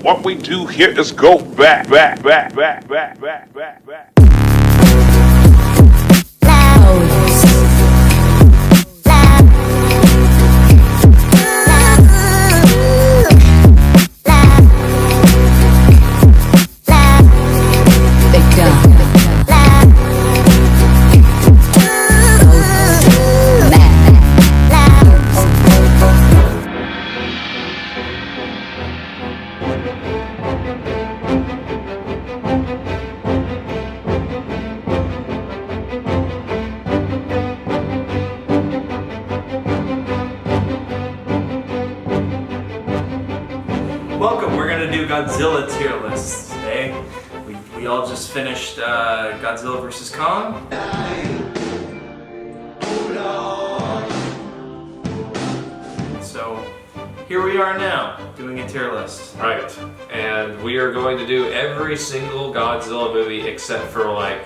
What we do here is go back. Welcome, we're gonna do Godzilla tier lists today. We all just finished Godzilla vs. Kong. So here we are now, doing a tier list. Right, and we are going to do every single Godzilla movie except for okay.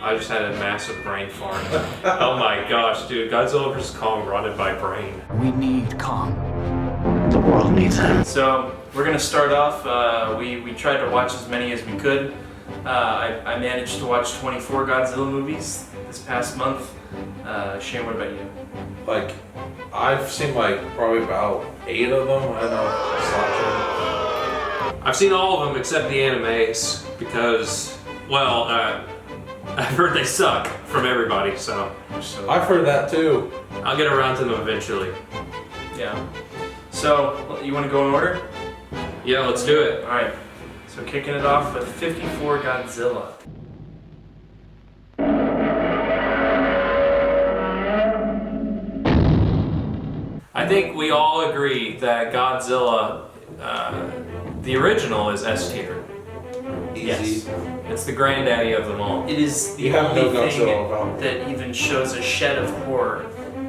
I just had a massive brain fart. Oh my gosh, dude, Godzilla vs. Kong running by brain. We need Kong. The world needs him. So we're gonna start off, we tried to watch as many as we could. I managed to watch 24 Godzilla movies this past month. Shane, what about you? I've seen probably about 8 of them. I know I've seen all of them except the animes because, I've heard they suck from everybody, so I've heard that too. I'll get around to them eventually. Yeah. So, you want to go in order? Yeah, let's do it. Alright. So kicking it off with 54 Godzilla. I think we all agree that Godzilla, the original, is S tier. Easy. Yes. It's the granddaddy of them all. It is the You have only no thing Godzilla about it. that even shows a shed of horror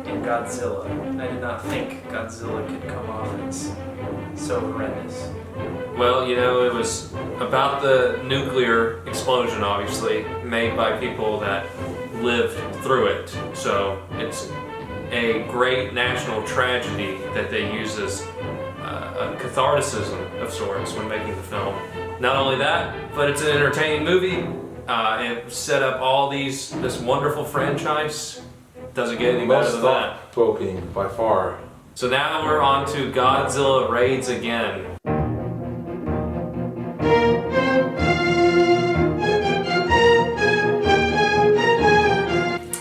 in Godzilla. I did not think Godzilla could come off as so horrendous. Well, it was about the nuclear explosion, obviously, made by people that lived through it. So it's a great national tragedy that they use as a catharticism of sorts when making the film. Not only that, but it's an entertaining movie. It set up all this wonderful franchise. Doesn't get any better Most than that. thought-provoking by far. So now we're on to Godzilla Raids Again.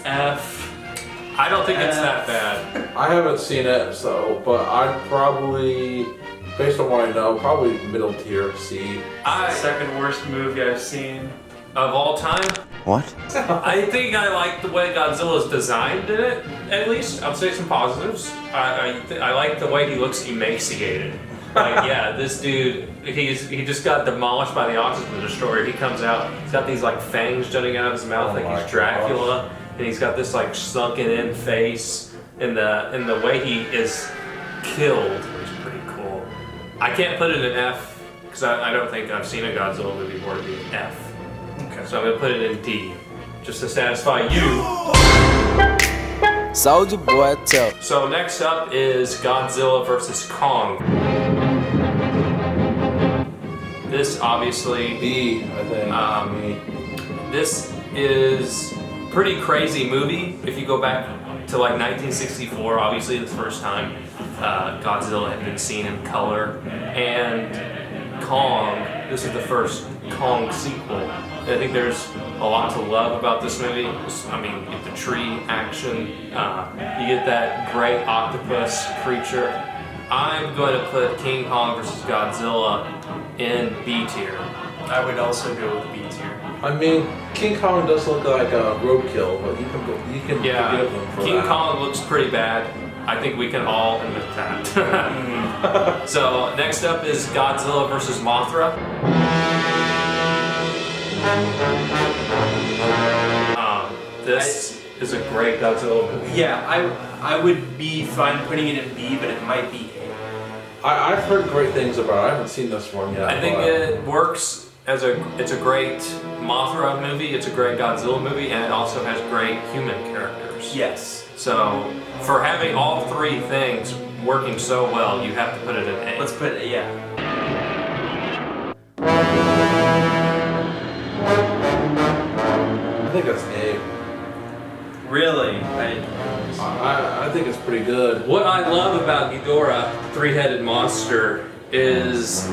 F. I don't think it's that bad. I haven't seen it, but I'd probably, based on what I know, probably middle tier C. Second worst movie I've seen. Of all time, What? I think I like the way Godzilla's designed in it, at least. I'll say some positives. I like the way he looks emaciated. This dude, he just got demolished by the oxygen destroyer. He comes out, he's got these fangs jutting out of his mouth like he's Dracula, and he's got this sunken in face, and the way he is killed is pretty cool. I can't put it in F, because I don't think I've seen a Godzilla movie where it'd be an F. Okay. So I'm gonna put it in D, just to satisfy you. Soldier boy, tell. So next up is Godzilla vs. Kong. This obviously, D, I think. Me. this is a pretty crazy movie. If you go back to 1964, obviously the first time Godzilla had been seen in color, and Kong, this is the first Kong sequel. I think there's a lot to love about this movie. I mean, you get the tree action, you get that great octopus creature. I'm going to put King Kong vs. Godzilla in B tier. I would also go with B tier. I mean, King Kong does look like a roadkill, but you can forgive him for King that. Kong looks pretty bad. I think we can all admit that. So next up is Godzilla vs. Mothra. This is a great Godzilla movie. Yeah, I would be fine putting it in B, but it might be A. I've heard great things about it. I haven't seen this one yet. I think but it works as it's a great Mothra movie, it's a great Godzilla movie, and it also has great human characters. Yes. So for having all three things working so well, you have to put it in A. Let's put it, yeah. I think it's A. Really? I think it's pretty good. What I love about Ghidorah, three-headed monster, is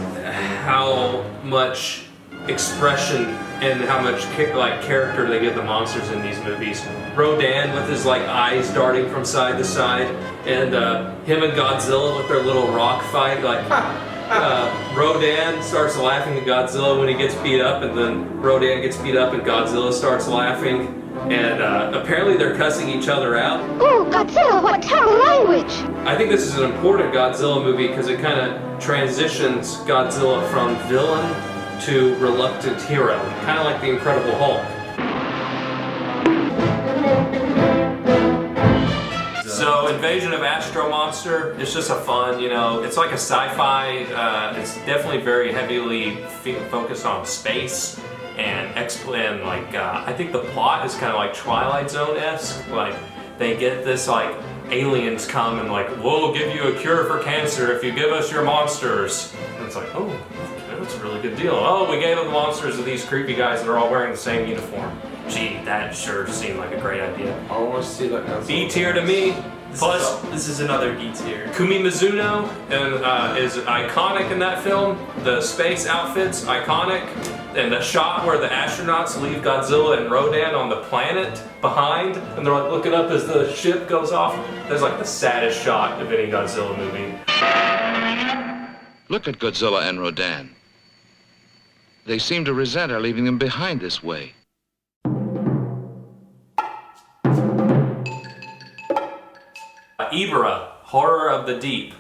how much expression and how much character they give the monsters in these movies. Rodan with his eyes darting from side to side, and him and Godzilla with their little rock fight. Rodan starts laughing at Godzilla when he gets beat up, and then Rodan gets beat up and Godzilla starts laughing. And apparently they're cussing each other out. Oh, Godzilla, what terrible language! I think this is an important Godzilla movie because it kind of transitions Godzilla from villain to reluctant hero, kind of like the Incredible Hulk. So Invasion of Astro Monster, it's just a fun, it's like a sci-fi, it's definitely very heavily focused on space and I think the plot is kind of like Twilight Zone-esque. They get this aliens come and we'll give you a cure for cancer if you give us your monsters. And it's like, oh, that's a really good deal. Oh, we gave them the monsters to these creepy guys that are all wearing the same uniform. Gee, that sure seemed like a great idea. I want to see that. B tier to me. Plus, this is another D tier. Kumi Mizuno is iconic in that film. The space outfit's iconic. And the shot where the astronauts leave Godzilla and Rodan on the planet behind, and they're looking up as the ship goes off. That's the saddest shot of any Godzilla movie. Look at Godzilla and Rodan. They seem to resent our leaving them behind this way. Ibra, Horror of the Deep.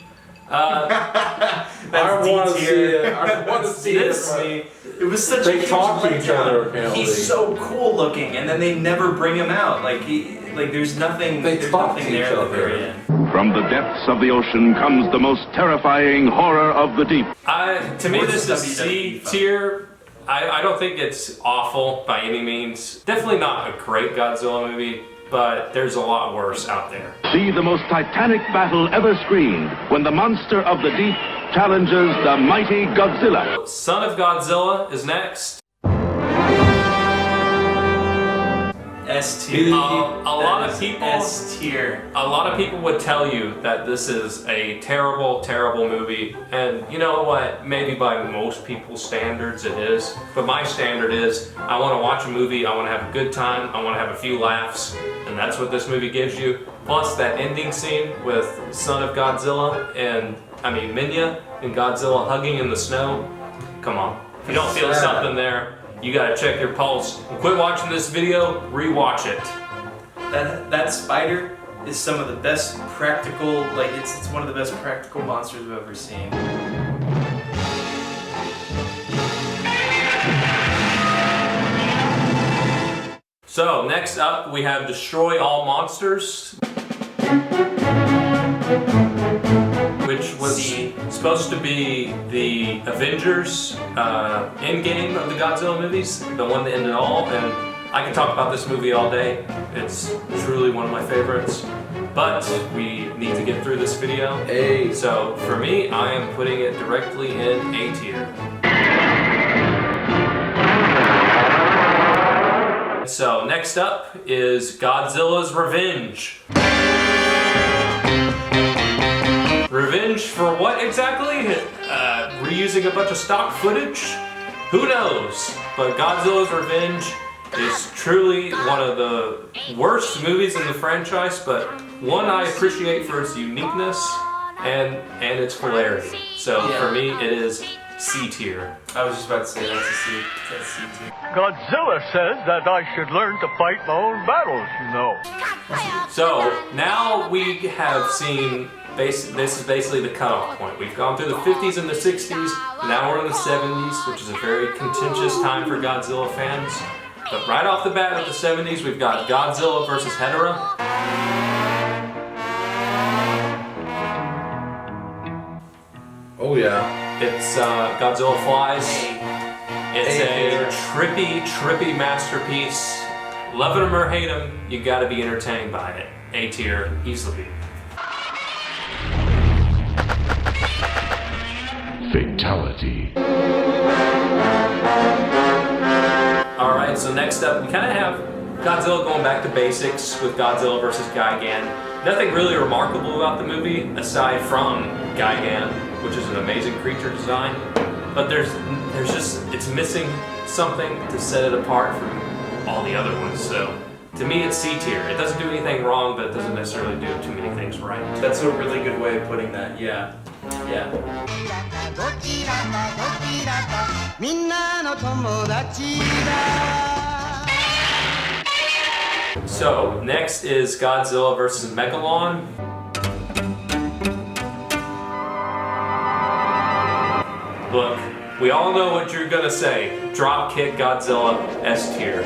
I want to see it. I want to see it. It was such They a huge talk to each letdown. other, apparently. He's so cool looking, and then they never bring him out. There's nothing. There's nothing there at the very end. From the depths of the ocean comes the most terrifying horror of the deep. To me, Or this just is C WWE. tier. I don't think it's awful by any means. Definitely not a great Godzilla movie, but there's a lot worse out there. See the most titanic battle ever screened when the monster of the deep challenges the mighty Godzilla. Son of Godzilla is next. S tier. A lot of people. S tier. A lot of people would tell you that this is a terrible, terrible movie, and you know what? Maybe by most people's standards it is, but my standard is I want to watch a movie, I want to have a good time, I want to have a few laughs, and that's what this movie gives you. Plus that ending scene with Son of Godzilla and Minya and Godzilla hugging in the snow. Come on, if you don't feel something there, you gotta check your pulse. Quit watching this video, rewatch it. That spider is some of the best practical, it's one of the best practical monsters I've ever seen. So next up we have Destroy All Monsters, which was supposed to be the Avengers endgame of the Godzilla movies, the one that ended all, and I can talk about this movie all day. It's truly one of my favorites, but we need to get through this video. A. So for me, I am putting it directly in A tier. So next up is Godzilla's Revenge. Revenge for what exactly? Reusing a bunch of stock footage? Who knows? But Godzilla's Revenge is truly one of the worst movies in the franchise, but one I appreciate for its uniqueness and its hilarity. So for me, it is C tier. I was just about to say that's a C. That's C tier. Godzilla says that I should learn to fight my own battles, you know. So now we have seen, this is basically the cutoff point. We've gone through the 50s and the 60s, now we're in the 70s, which is a very contentious time for Godzilla fans. But right off the bat with the 70s, we've got Godzilla versus Hedorah. Oh yeah. It's Godzilla Flies. It's a trippy masterpiece. Love it or hate him, you gotta be entertained by it. A tier, easily. Fatality. Alright, so next up, we kind of have Godzilla going back to basics with Godzilla vs. Gigan. Nothing really remarkable about the movie, aside from Gigan, which is an amazing creature design. But there's just, it's missing something to set it apart from all the other ones, so to me it's C tier. It doesn't do anything wrong, but it doesn't necessarily do too many things right. That's a really good way of putting that, yeah. Yeah. So, next is Godzilla vs. Megalon. Look, we all know what you're gonna say. Dropkick Godzilla S tier.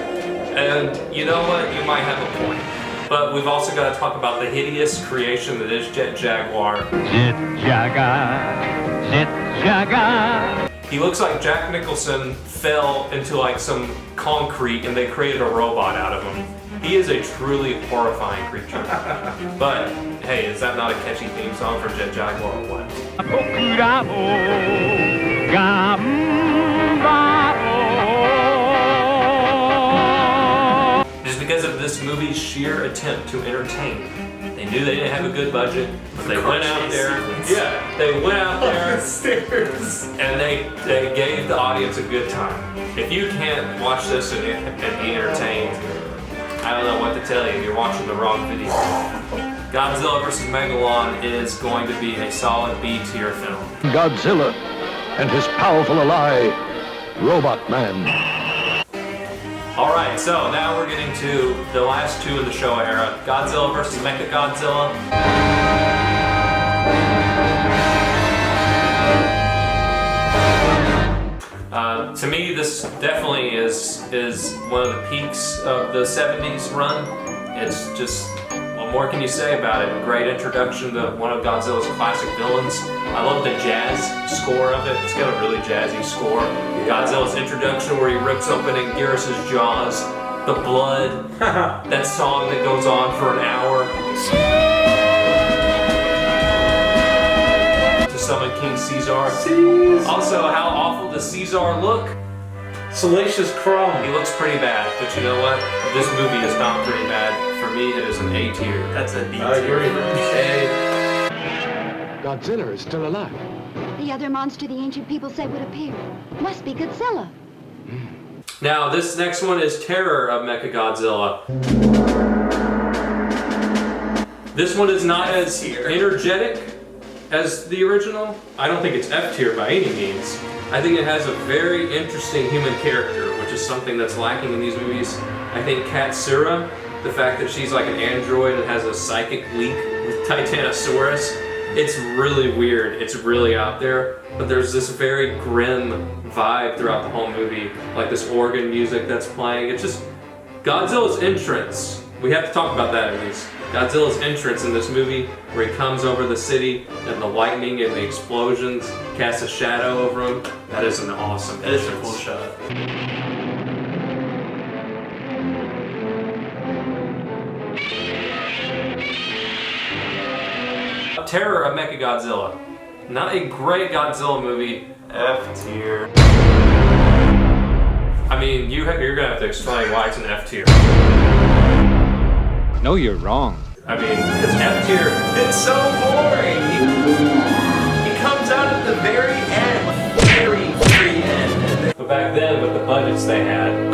And you know what? You might have a point. But we've also got to talk about the hideous creation that is Jet Jaguar. Jet Jaguar, Jet Jaguar. He looks like Jack Nicholson fell into like some concrete and they created a robot out of him. He is a truly horrifying creature. But hey, is that not a catchy theme song for Jet Jaguar or what? Just because of this movie's sheer attempt to entertain. They knew they didn't have a good budget, but they went out there. Yeah, they went out there and they gave the audience a good time. If you can't watch this and be entertained, I don't know what to tell you. You're watching the wrong video. Godzilla vs. Megalon is going to be a solid B tier film. Godzilla and his powerful ally, Robot Man. Alright, so now we're getting to the last two in the Showa era. Godzilla vs. Mechagodzilla. To me, this definitely is one of the peaks of the 70s run. It's just, what more can you say about it? Great introduction to one of Godzilla's classic villains. I love the jazz score of it. It's got a really jazzy score. Godzilla's introduction where he rips open Anguirus' jaws. The blood. That song that goes on for an hour. To summon King Caesar. Also, how awful does Caesar look? Salacious Crumb. He looks pretty bad, but you know what? This movie is not pretty bad. For me, it is an A tier. That's a B tier. I agree. Godzilla is still alive. The other monster the ancient people said would appear must be Godzilla. Now, this next one is Terror of Mechagodzilla. This one is not as energetic as the original. I don't think it's F tier by any means. I think it has a very interesting human character, which is something that's lacking in these movies. I think Katsura, the fact that she's like an android and has a psychic link with Titanosaurus, it's really weird, it's really out there, but there's this very grim vibe throughout the whole movie, like this organ music that's playing. It's just Godzilla's entrance. We have to talk about that at least. Godzilla's entrance in this movie, where he comes over the city and the lightning and the explosions cast a shadow over him. That is an awesome entrance. That is a cool shot. Terror of Mechagodzilla. Not a great Godzilla movie. F tier. I mean, you're gonna have to explain why it's an F tier. No, you're wrong. I mean, it's F tier. It's so boring. He comes out at the very end. Very end. But back then, with the budgets they had,